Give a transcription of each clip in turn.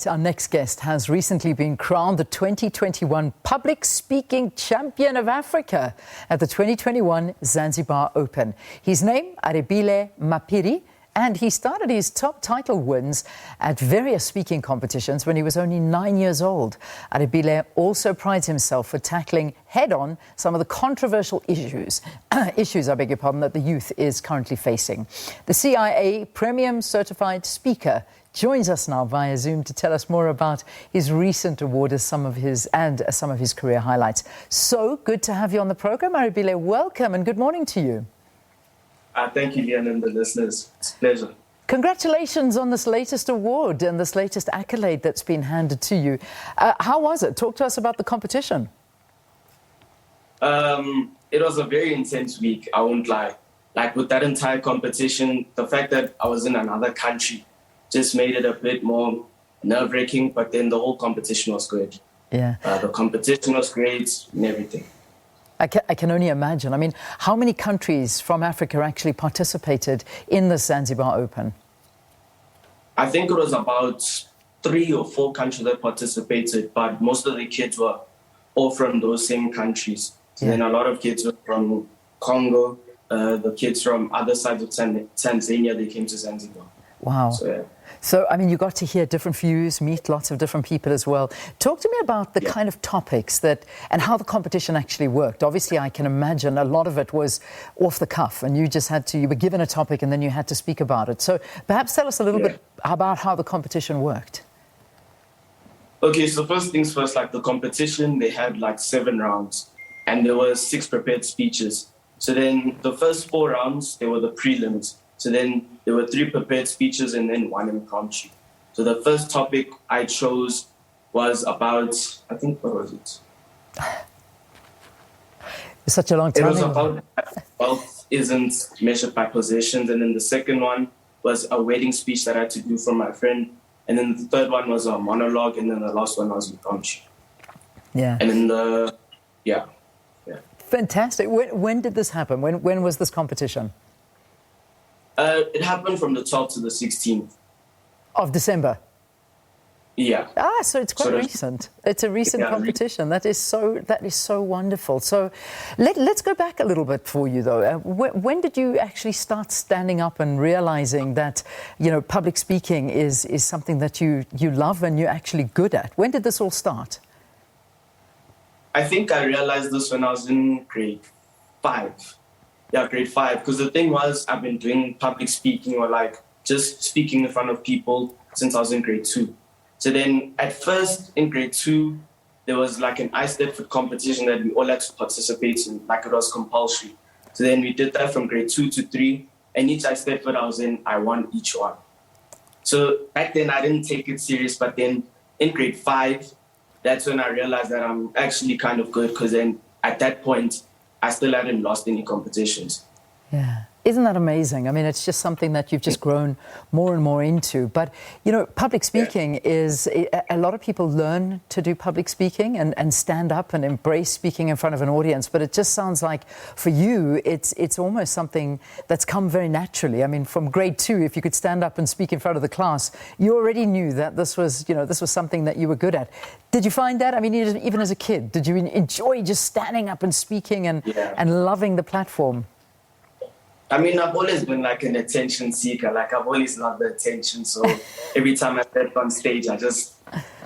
Our next guest has recently been crowned the 2021 Public Speaking Champion of Africa at the 2021 Zanzibar Open. His name, Arabile Maphiri, and he started his top title wins at various speaking competitions when he was only 9 years old. Arabile also prides himself for tackling head-on some of the controversial issues that the youth is currently facing. The CIA Premium Certified Speaker joins us now via Zoom to tell us more about his recent award as some of his career highlights. So good to have you on the program, Arabile. Welcome and good morning to you. Thank you, Leanne, and the listeners. It's a pleasure. Congratulations on this latest award and this latest accolade that's been handed to you. How was it? Talk to us about the competition. It was a very intense week, I won't lie. Like with that entire competition, the fact that I was in another country just made it a bit more nerve-wracking, but then the whole competition was good. Yeah. The competition was great and everything. I can only imagine. I mean, how many countries from Africa actually participated in the Zanzibar Open? I think it was about 3 or 4 countries that participated, but most of the kids were all from those same countries. So then a lot of kids were from Congo, the kids from other sides of Tanzania, they came to Zanzibar. Wow. So, I mean, you got to hear different views, meet lots of different people as well. Talk to me about the kind of topics and how the competition actually worked. Obviously, I can imagine a lot of it was off the cuff and you were given a topic and then you had to speak about it. So perhaps tell us a little bit about how the competition worked. Okay, so first things first, like the competition, they had like 7 rounds and there were 6 prepared speeches. So then the first 4 rounds, they were the prelims. So then there were 3 prepared speeches and then 1 impromptu. So the first topic I chose was about, I think, what was it? It's such a long time. It was about wealth isn't measured by possessions. And then the second one was a wedding speech that I had to do for my friend. And then the third one was a monologue. And then the last one was impromptu. Yeah. And then Fantastic. When did this happen? When was this competition? It happened from the 12th to the 16th. Of December? Yeah. So it's quite recent. It's a recent competition. That is so wonderful. So let's go back a little bit for you, though. When did you actually start standing up and realizing that, public speaking is something that you love and you're actually good at? When did this all start? I think I realized this when I was in grade 5. Yeah, grade 5. Because the thing was, I've been doing public speaking or like just speaking in front of people since I was in grade 2. So then at first in grade 2, there was like an ice step foot competition that we all had to participate in, like it was compulsory. So then we did that from grade 2 to 3. And each ice step foot I was in, I won each one. So back then I didn't take it serious. But then in grade 5, that's when I realized that I'm actually kind of good. Because then at that point, I still hadn't lost any competitions. Yeah. Isn't that amazing? I mean, it's just something that you've just grown more and more into. But, public speaking is, a lot of people learn to do public speaking and stand up and embrace speaking in front of an audience. But it just sounds like for you, it's almost something that's come very naturally. I mean, from grade 2, if you could stand up and speak in front of the class, you already knew that this was something that you were good at. Did you find that? I mean, even as a kid, did you enjoy just standing up and speaking and loving the platform? I mean, I've always been like an attention seeker. Like I've always loved the attention. So every time I stepped on stage, I just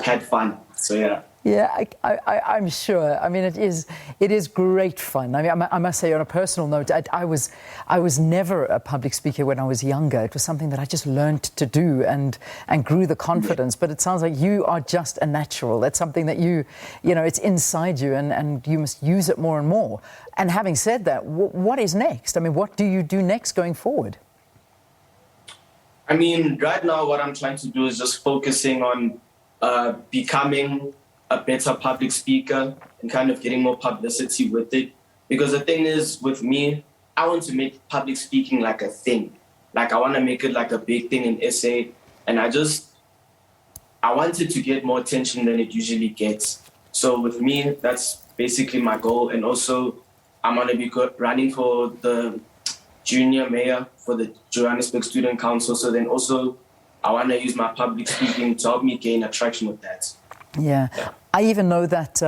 had fun. So yeah. Yeah, I'm sure. I mean, it is great fun. I mean, I must say, on a personal note, I was never a public speaker when I was younger. It was something that I just learned to do and grew the confidence. But it sounds like you are just a natural. That's something that it's inside you and you must use it more and more. And having said that, what is next? I mean, what do you do next going forward? I mean, right now, what I'm trying to do is just focusing on becoming a better public speaker and kind of getting more publicity with it. Because the thing is, with me, I want to make public speaking like a thing. Like I want to make it like a big thing in SA. And I want it to get more attention than it usually gets. So with me, that's basically my goal. And also, I'm going to be running for the junior mayor for the Johannesburg Student Council. So then also I want to use my public speaking to help me gain attraction with that. Yeah. I even know that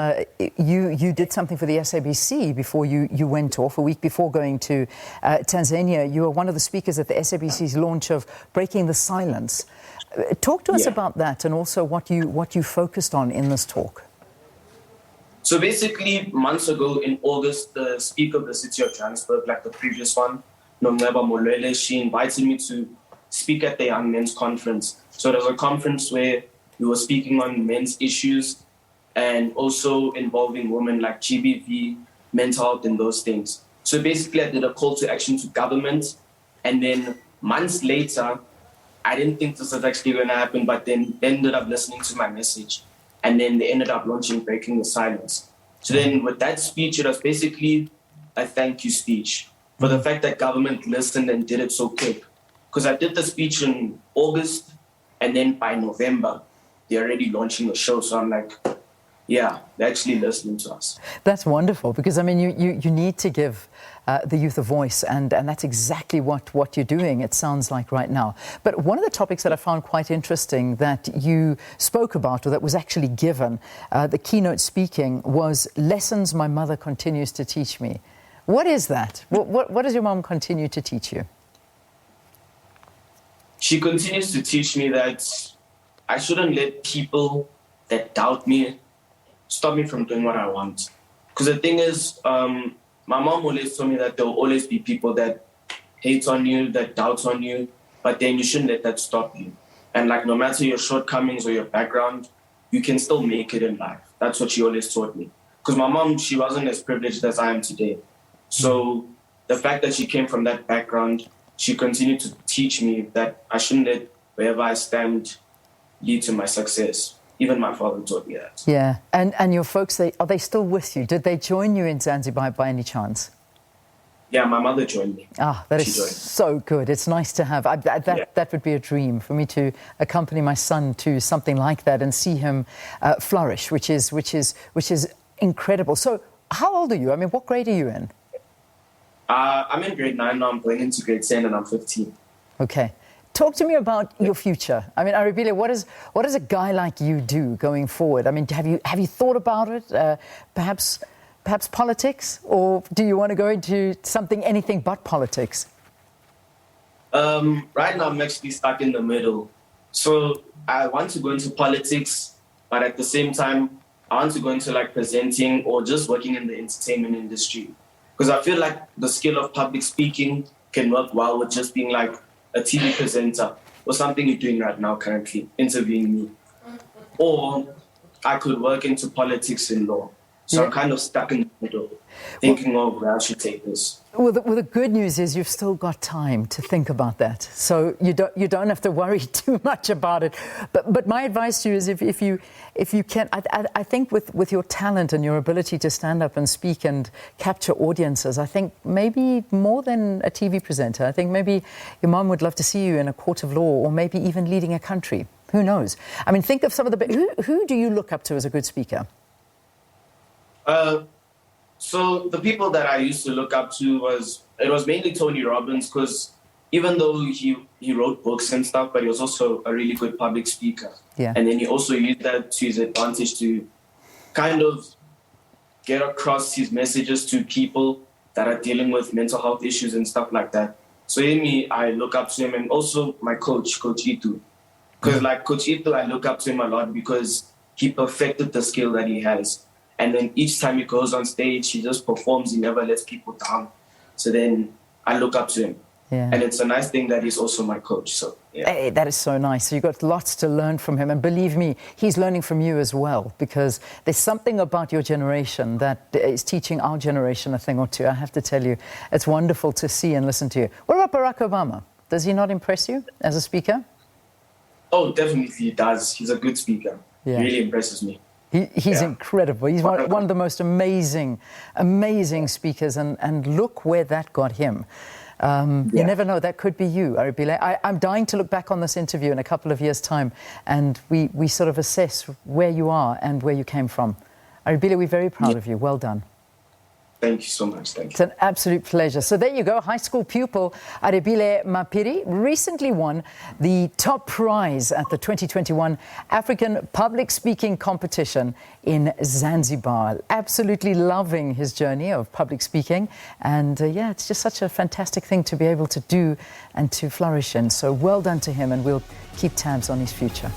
you did something for the SABC before you went off, a week before going to Tanzania. You were one of the speakers at the SABC's launch of Breaking the Silence. Talk to us about that, and also what you focused on in this talk. So basically, months ago in August, the Speaker of the City of Johannesburg, like the previous one, Nomcebo Molwele, she invited me to speak at the Young Men's Conference. So it was a conference where we were speaking on men's issues and also involving women, like GBV, mental health and those things. So basically I did a call to action to government, and then months later, I didn't think this was actually going to happen, but then they ended up listening to my message, and then they ended up launching Breaking the Silence. So then with that speech, it was basically a thank you speech for the fact that government listened and did it so quick. Because I did the speech in August, and then by November, they're already launching the show. So I'm like, yeah, they're actually listening to us. That's wonderful, because, I mean, you need to give the youth a voice, and that's exactly what you're doing, it sounds like, right now. But one of the topics that I found quite interesting that you spoke about, or that was actually given, the keynote speaking, was lessons my mother continues to teach me. What is that? What does your mom continue to teach you? She continues to teach me that I shouldn't let people that doubt me stop me from doing what I want. Because the thing is, my mom always told me that there will always be people that hate on you, that doubt on you, but then you shouldn't let that stop you. And like, no matter your shortcomings or your background, you can still make it in life. That's what she always taught me. Because my mom, she wasn't as privileged as I am today. So the fact that she came from that background, she continued to teach me that I shouldn't let wherever I stand lead to my success. Even my father taught me that. Yeah, and your folks, are they still with you? Did they join you in Zanzibar by any chance? Yeah, my mother joined me. Ah, that is so good. It's nice to have. That would be a dream for me to accompany my son to something like that and see him flourish, which is incredible. So, how old are you? I mean, what grade are you in? I'm in grade 9 now. I'm going into grade 10, and I'm 15. Okay. Talk to me about your future. I mean, Arabile, what does a guy like you do going forward? I mean, have you thought about it? Perhaps politics, or do you want to go into anything but politics? Right now, I'm actually stuck in the middle. So I want to go into politics, but at the same time, I want to go into like presenting or just working in the entertainment industry. Because I feel like the skill of public speaking can work well with just being like a TV presenter or something you're doing right now currently, interviewing me. Or I could work into politics and law. So I'm kind of stuck in the middle, thinking of where I should take this. Well, the good news is you've still got time to think about that. So you don't have to worry too much about it. But my advice to you is if you can, I think with your talent and your ability to stand up and speak and capture audiences, I think maybe more than a TV presenter, I think maybe your mom would love to see you in a court of law, or maybe even leading a country. Who knows? I mean, think of some of who do you look up to as a good speaker? So the people that I used to look up to was mainly Tony Robbins, because even though he wrote books and stuff, but he was also a really good public speaker. Yeah. And then he also used that to his advantage to kind of get across his messages to people that are dealing with mental health issues and stuff like that. So I look up to him, and also my coach, Coach Itu. Because like Coach Itu, I look up to him a lot because he perfected the skill that he has. And then each time he goes on stage, he just performs. He never lets people down. So then I look up to him. Yeah. And it's a nice thing that he's also my coach. So, yeah. Hey, that is so nice. So you've got lots to learn from him. And believe me, he's learning from you as well, because there's something about your generation that is teaching our generation a thing or two. I have to tell you, it's wonderful to see and listen to you. What about Barack Obama? Does he not impress you as a speaker? Oh, definitely he does. He's a good speaker. Yeah. He really impresses me. He's incredible. He's one of the most amazing speakers, and look where that got him. You never know, that could be you, Arabile. I'm dying to look back on this interview in a couple of years' time, and we sort of assess where you are and where you came from. Arabile, we're very proud of you. Well done. Thank you so much. Thank you. It's an absolute pleasure. So there you go. High school pupil Arabile Maphiri recently won the top prize at the 2021 African Public Speaking Competition in Zanzibar. Absolutely loving his journey of public speaking. And yeah, it's just such a fantastic thing to be able to do and to flourish in. So well done to him, and we'll keep tabs on his future.